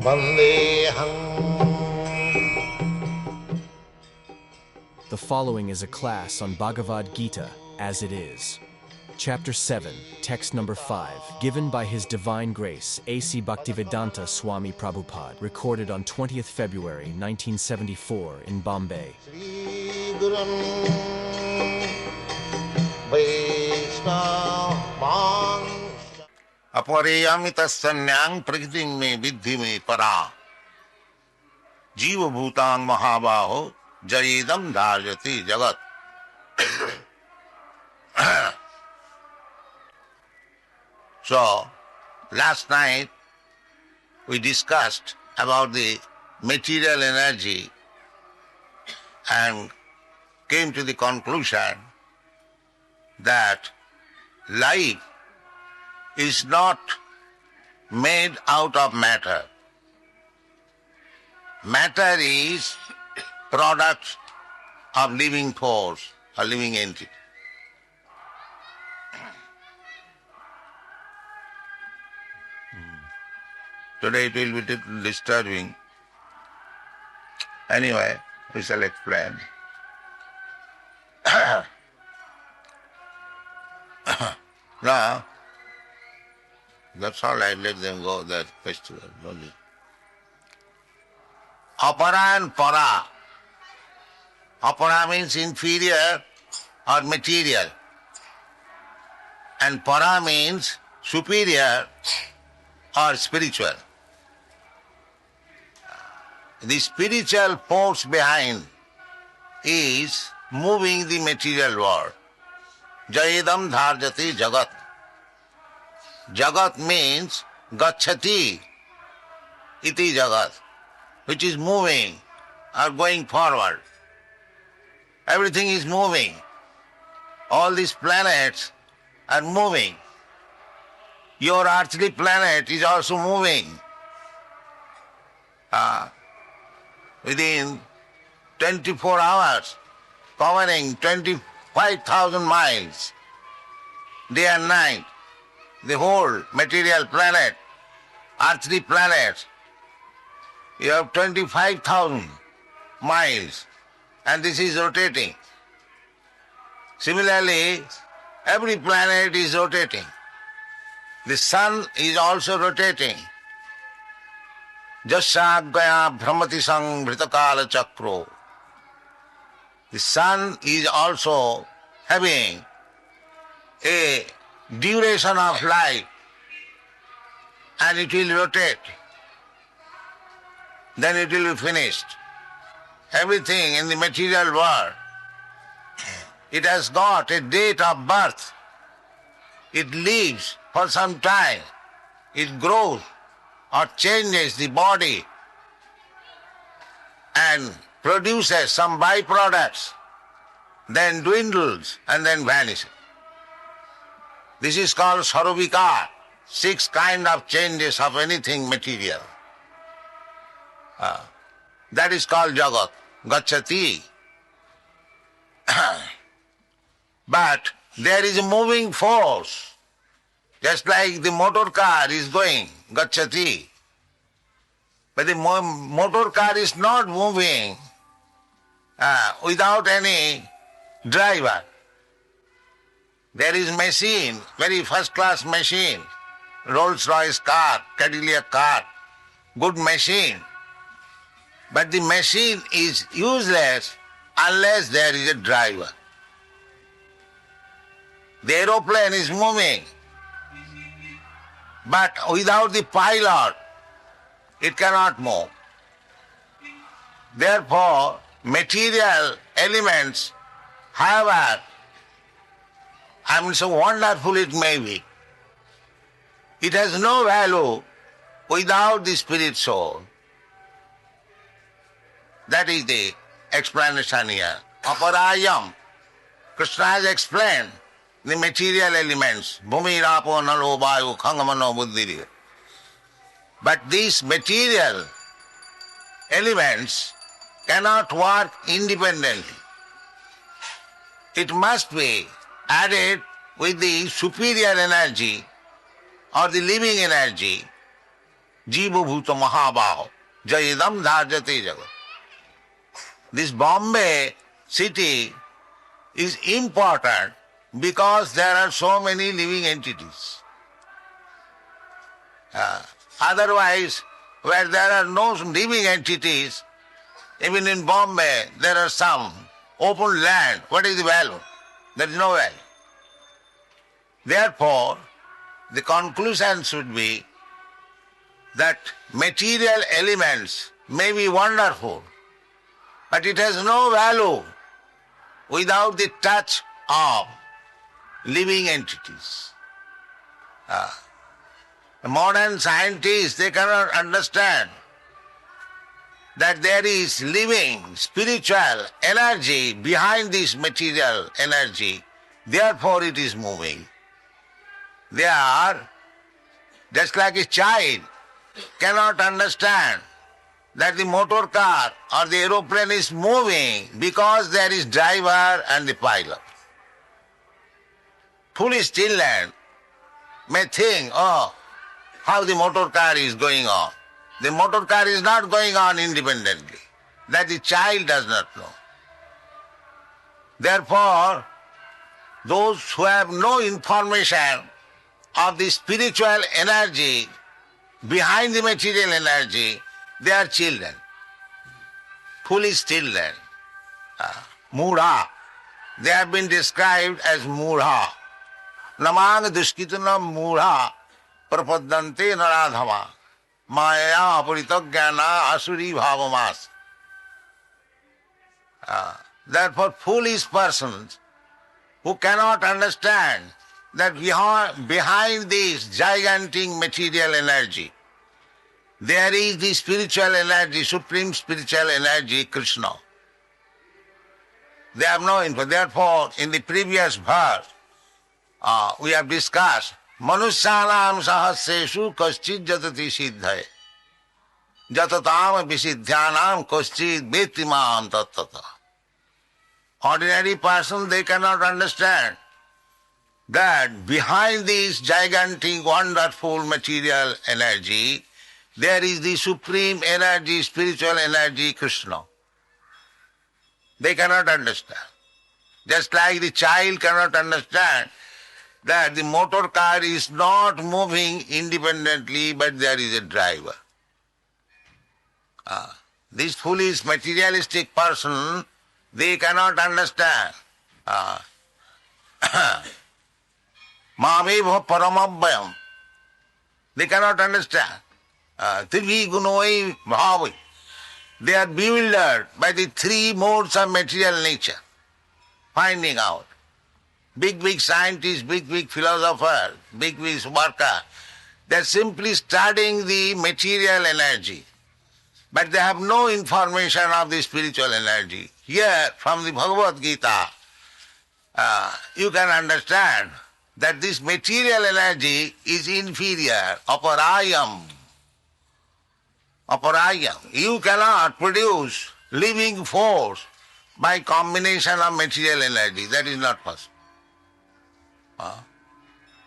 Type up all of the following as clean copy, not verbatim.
The following is a class on Bhagavad Gita as it is. Chapter 7, text number 5, given by His Divine Grace A.C. Bhaktivedanta Swami Prabhupada, recorded on 20th February 1974 in Bombay. अपरेयमितस्तन्यां प्रकृतिं मे विद्धि मे परा जीव भूतां महाबाहो जयेदं धार्यति जगत. So, last night we discussed about the material energy and came to the conclusion that life is not made out of matter. Matter is product of living force or living entity. Today it will be a little disturbing. Anyway, we shall explain. Now, that's all right, let them go, that festival. Apara and para. Apara means inferior or material. And para means superior or spiritual. The spiritual force behind is moving the material world. Jayedam dharjati jagat. Jagat means gacchati iti jagat, which is moving or going forward. Everything is moving. All these planets are moving. Your earthly planet is also moving. Within 24 hours, covering 25,000 miles, day and night, the whole material planet, earthly planet, you have 25,000 miles, and this is rotating. Similarly, every planet is rotating. The sun is also rotating. Jasagaya brahmati sang bhritakala chakro. The sun is also having a duration of life, and it will rotate. Then it will be finished. Everything in the material world, it has got a date of birth. It lives for some time. It grows or changes the body and produces some byproducts, then dwindles and then vanishes. This is called sarobika, 6 kinds of changes of anything material. That is called jagat, gacchati. But there is a moving force, just like the motor car is going, gacchati. But the motor car is not moving without any driver. There is machine, very first-class machine, Rolls-Royce car, Cadillac car, good machine. But the machine is useless unless there is a driver. The aeroplane is moving, but without the pilot, it cannot move. Therefore, material elements, however, so wonderful it may be, it has no value without the spirit soul. That is the explanation here. Aparayam. Krishna has explained the material elements. Bhumi, rapo, nalo, vayu, khangamano, buddhi. But these material elements cannot work independently. It must be added with the superior energy or the living energy Jiva Bhuta Mahabhav, Jayedam Dharjate Jagat. This Bombay city is important because there are so many living entities. Otherwise, where there are no living entities, even in Bombay, there are some open land. What is the value? There is no value. Therefore, the conclusion should be that material elements may be wonderful, but it has no value without the touch of living entities. Modern scientists, they cannot understand that there is living, spiritual energy behind this material energy, therefore it is moving. They are just like a child cannot understand that the motor car or the aeroplane is moving because there is driver and the pilot. Foolish children may think, oh, how the motor car is going on. The motor car is not going on independently. That the child does not know. Therefore, those who have no information of the spiritual energy behind the material energy, they are children. Foolish children. Mudha. They have been described as mudha. Namang dushkitanam mudha prapadante naradhama maya aparitagyana asuri bhavamas. Therefore, foolish persons who cannot understand that behind this gigantic material energy, there is the spiritual energy, supreme spiritual energy, Krishna. They have no info. Therefore, in the previous verse, we have discussed, Manusyanam sahasreshu kaschid jatati siddhaye. Jatatam visiddhyanam kaschid vetimam tattata. Ordinary person, they cannot understand that behind this gigantic, wonderful material energy, there is the supreme energy, spiritual energy, Krishna. They cannot understand. Just like the child cannot understand that the motor car is not moving independently, but there is a driver. This foolish materialistic person, they cannot understand. Mameva paramabhyam. They cannot understand. Trivi gunoi bhavi. They are bewildered by the three modes of material nature, finding out. Big scientists, big philosophers, big workers, they are simply studying the material energy, but they have no information of the spiritual energy. Here, from the Bhagavad Gita, you can understand that this material energy is inferior, aparayam. Aparayam. You cannot produce living force by combination of material energy. That is not possible.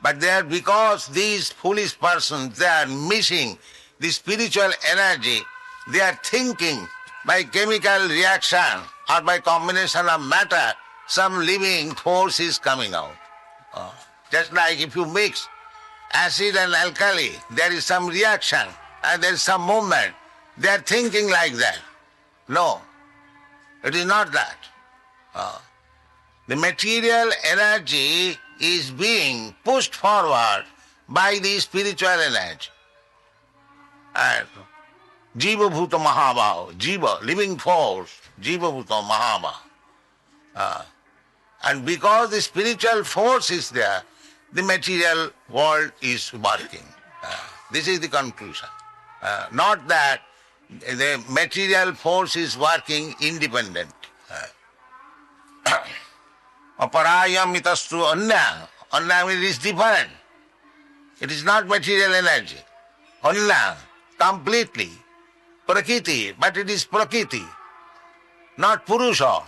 But they are, because these foolish persons, they are missing the spiritual energy, they are thinking by chemical reaction or by combination of matter, some living force is coming out. Just like if you mix acid and alkali, there is some reaction and there is some movement. They are thinking like that. No, it is not that. The material energy is being pushed forward by the spiritual energy. And Jiva Bhuta Mahabhav, Jiva, living force, Jiva Bhuta Mahabhav. And because the spiritual force is there, the material world is working. This is the conclusion. Not that the material force is working independent. Aparayam itastu anya. Anya is different. It is not material energy. Anya, completely. Prakriti, but it is Prakriti, not Purusha.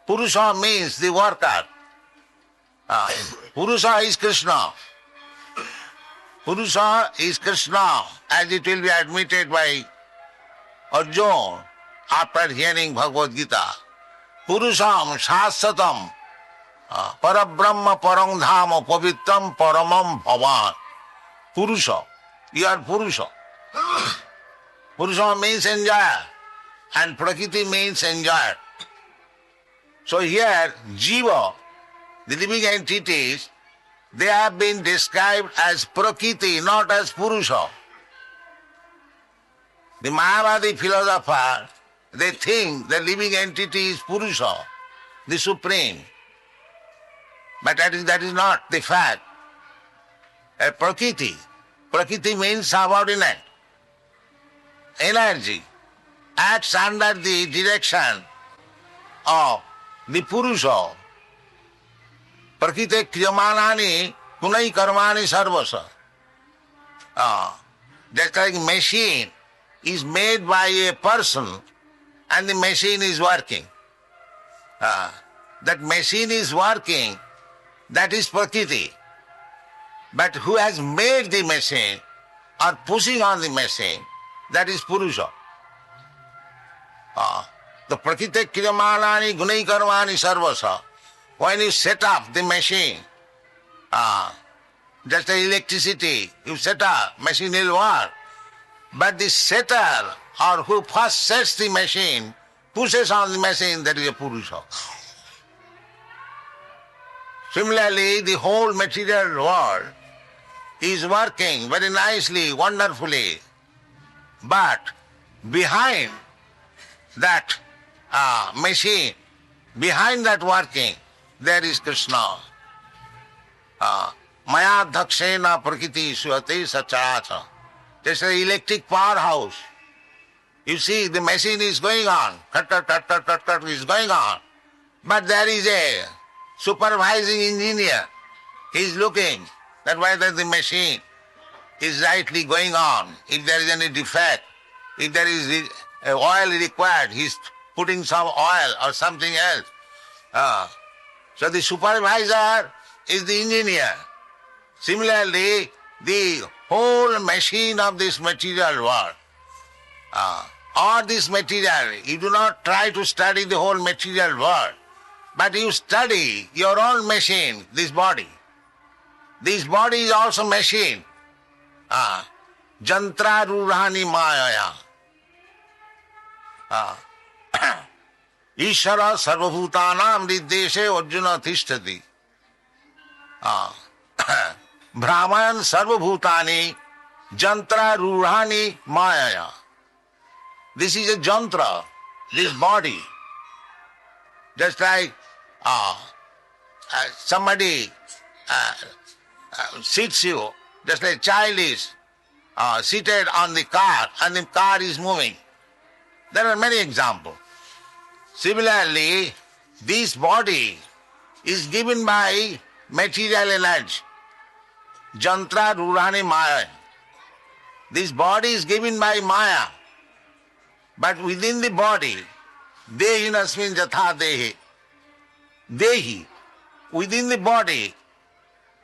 Purusha means the worker. Purusha is Krishna. Purusha is Krishna, as it will be admitted by Arjuna after hearing Bhagavad Gita. Purusham Shasatam Parabrahma Parang Dhama Pavitram Paramam Bhavan. Purusha. You are Purusha. Purusha means enjoyer and Prakriti means enjoyer. So here, Jiva, the living entities, they have been described as Prakriti, not as Purusha. The Mayavadi philosopher, they think the living entity is Purusha, the Supreme. But that is not the fact. Prakriti. Prakriti means subordinate. Energy acts under the direction of the Purusha. Prakriti kriyamanani kunai karmani sarvasa. Just like machine is made by a person and the machine is working. That machine is working, that is Prakriti. But who has made the machine or pushing on the machine, that is Purusha. The Prakriti kriyamanani gunai karmani sarvasa. When you set up the machine, just like electricity, you set up, machine will work. But the setter or who first sets the machine, pushes on the machine, that is a Purusha. Similarly, the whole material world is working very nicely, wonderfully. But behind that machine, behind that working, there is Krishna. Maya dhakshena prakriti suhate sachacha. Just an electric powerhouse. You see, the machine is going on, cut is going on. But there is a supervising engineer. He is looking that whether the machine is rightly going on, if there is any defect, if there is oil required, he is putting some oil or something else. So the supervisor is the engineer. Similarly, the whole machine of this material world, or this material, you do not try to study the whole material world, but you study your own machine, this body. This body is also machine. Jantra rurani mayaya. Ishara sarvabhutanam niddeshe Arjuna tishtati. Brahman sarvabhutani jantra rurani mayaya. This is a jantra, this body. Just like somebody sits you, just like a child is seated on the car and the car is moving. There are many examples. Similarly, this body is given by material energy. Jantra rurani maya. This body is given by Maya. But within the body, dehi nasmin jatha dehi. Dehi. Within the body,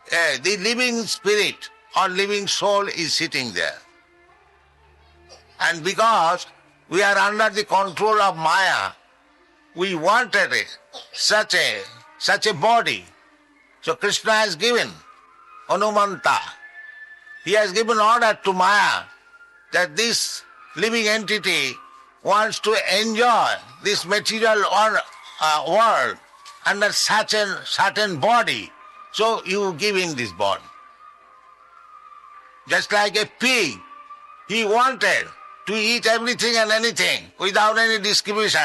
the living spirit or living soul is sitting there. And because we are under the control of Maya, we wanted such a body. So Krishna has given Anumanta. He has given order to Maya that this living entity wants to enjoy this material world under such a certain body. So you give him this body. Just like a pig, he wanted to eat everything and anything without any discrimination.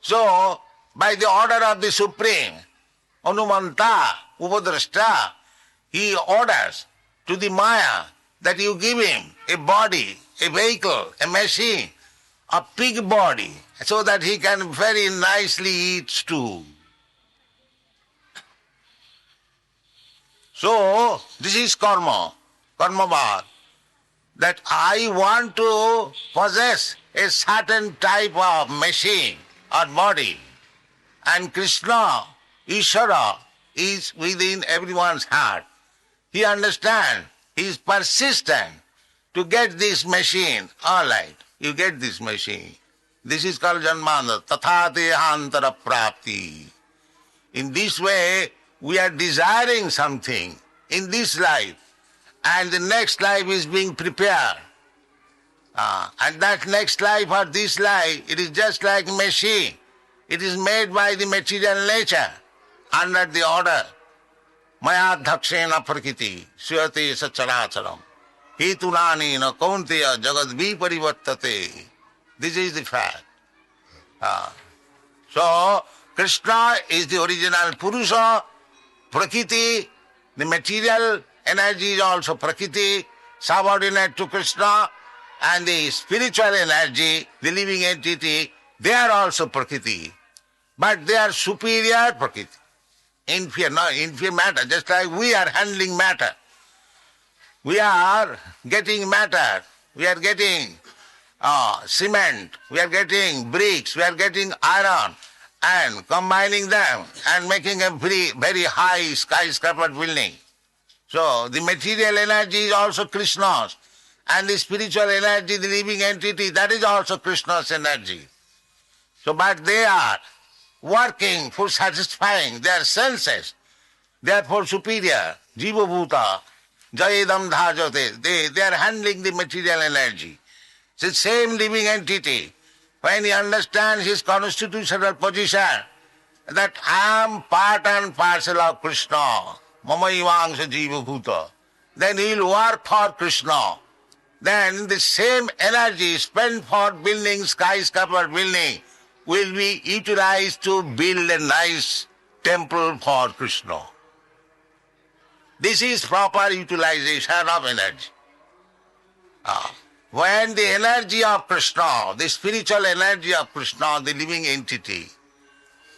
So, by the order of the Supreme, Anumanta, Upadrashta, he orders to the Maya that you give him a body, a vehicle, a machine, a pig body, so that he can very nicely eat stew. So, this is karma, karma-bad, that I want to possess a certain type of machine or body, and Krishna, Ishvara, is within everyone's heart. He understands he is persistent to get this machine. All right, you get this machine. This is called Janmana, Tatha Dehantara Prapti. In this way, we are desiring something in this life, and the next life is being prepared. And that next life or this life, it is just like machine. It is made by the material nature under the order. Maya dhakshena prakriti suyate sacharacharam hetunani na kaunteya jagad viparivartate. This is the fact. So, Krishna is the original Purusha, Prakriti, the material energy is also Prakriti, subordinate to Krishna, and the spiritual energy, the living entity, they are also Prakriti. But they are superior Prakriti. Inferior matter, just like we are handling matter. We are getting matter, we are getting cement, we are getting bricks, we are getting iron, and combining them and making a very high skyscraper building. So the material energy is also Krishna's, and the spiritual energy, the living entity, that is also Krishna's energy. So, but they are working for satisfying their senses, therefore superior, jiva bhuta, jayedam dhajate, they are handling the material energy. It's the same living entity. When he understands his constitutional position, that I am part and parcel of Krishna, mamayivangsa jiva bhuta, then he will work for Krishna. Then the same energy spent for building skyscraper building will be utilized to build a nice temple for Krishna. This is proper utilization of energy. When the energy of Krishna, the spiritual energy of Krishna, the living entity,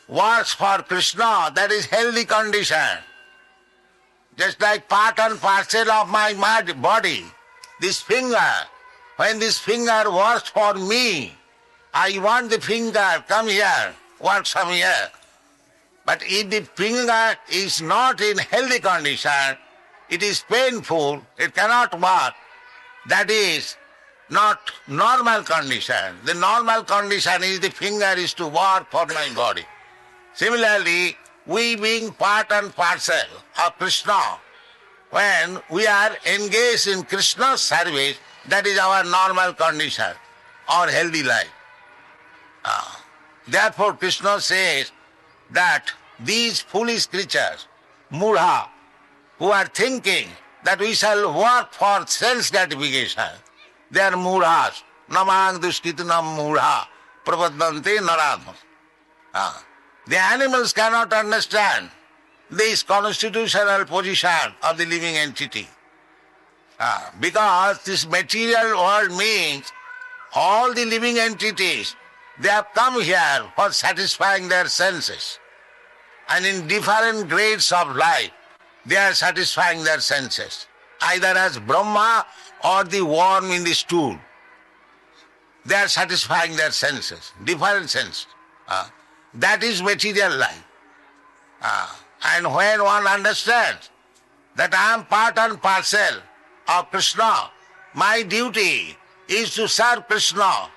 works for Krishna, that is healthy condition. Just like part and parcel of my body, this finger, when this finger works for me, I want the finger, come here, works from here. But if the finger is not in healthy condition, it is painful, it cannot work. That is not normal condition. The normal condition is the finger is to work for my body. Similarly, we being part and parcel of Krishna, when we are engaged in Krishna's service, that is our normal condition, our healthy life. Therefore Krishna says that these foolish creatures, mudha, who are thinking that we shall work for sense gratification, they are mudhas, namang duskitanam mudha, prapadante naradham. The animals cannot understand this constitutional position of the living entity. Because this material world means all the living entities, they have come here for satisfying their senses. And in different grades of life, they are satisfying their senses, either as Brahma or the worm in the stool. They are satisfying their senses, different senses. That is material life. And when one understands that I am part and parcel of Krishna, my duty is to serve Krishna.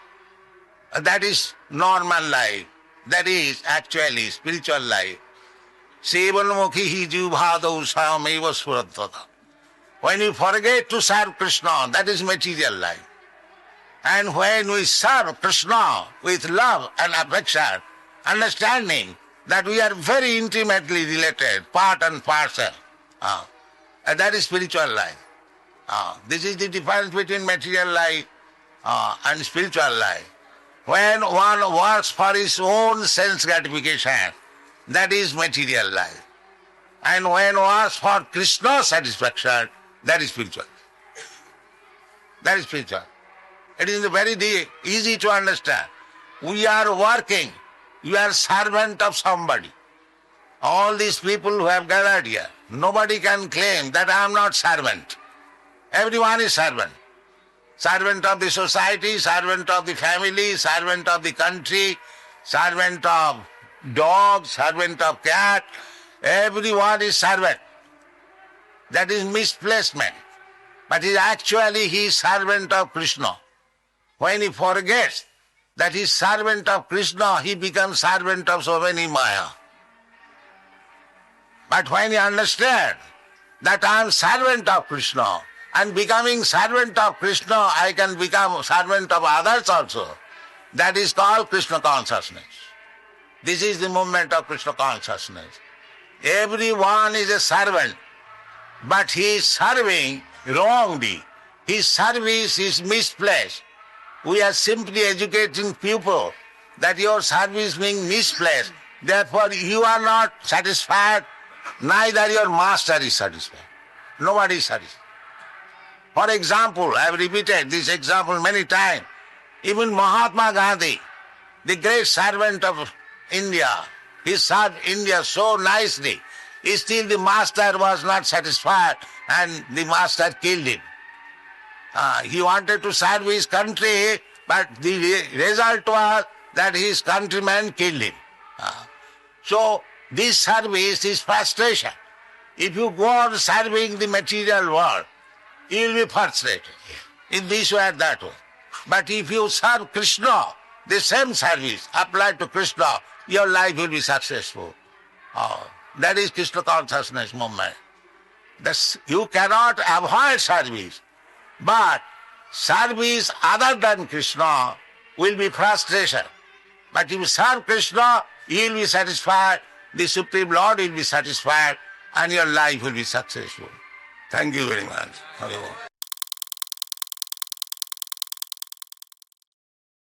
That is normal life. That is actually spiritual life. Sevanmukhi jivbhadau sameva surattata. When you forget to serve Krishna, that is material life. And when we serve Krishna with love and affection, understanding that we are very intimately related, part and parcel, and that is spiritual life. This is the difference between material life and spiritual life. When one works for his own sense gratification, that is material life. And when one works for Krishna's satisfaction, that is spiritual. That is spiritual. It is very easy to understand. We are working. You are servant of somebody. All these people who have gathered here, nobody can claim that I am not servant. Everyone is servant. Servant of the society, servant of the family, servant of the country, servant of dog, servant of cat. Everyone is servant. That is misplacement. but he is servant of Krishna. When he forgets that he is servant of Krishna, he becomes servant of so many Maya. But when he understands that I am servant of Krishna, and becoming servant of Krishna, I can become servant of others also. That is called Krishna consciousness. This is the movement of Krishna consciousness. Everyone is a servant, but he is serving wrongly. His service is misplaced. We are simply educating people that your service being misplaced. Therefore, you are not satisfied, neither your master is satisfied. Nobody is satisfied. For example, I have repeated this example many times. Even Mahatma Gandhi, the great servant of India, he served India so nicely. Still the master was not satisfied and the master killed him. He wanted to serve his country, but the result was that his countrymen killed him. So this service is frustration. If you go on serving the material world, you will be frustrated in this way or that way. But if you serve Krishna, the same service applied to Krishna, your life will be successful. That is Krishna consciousness movement. You cannot avoid service, but service other than Krishna will be frustration. But if you serve Krishna, you will be satisfied, the Supreme Lord will be satisfied, and your life will be successful. Thank you very much.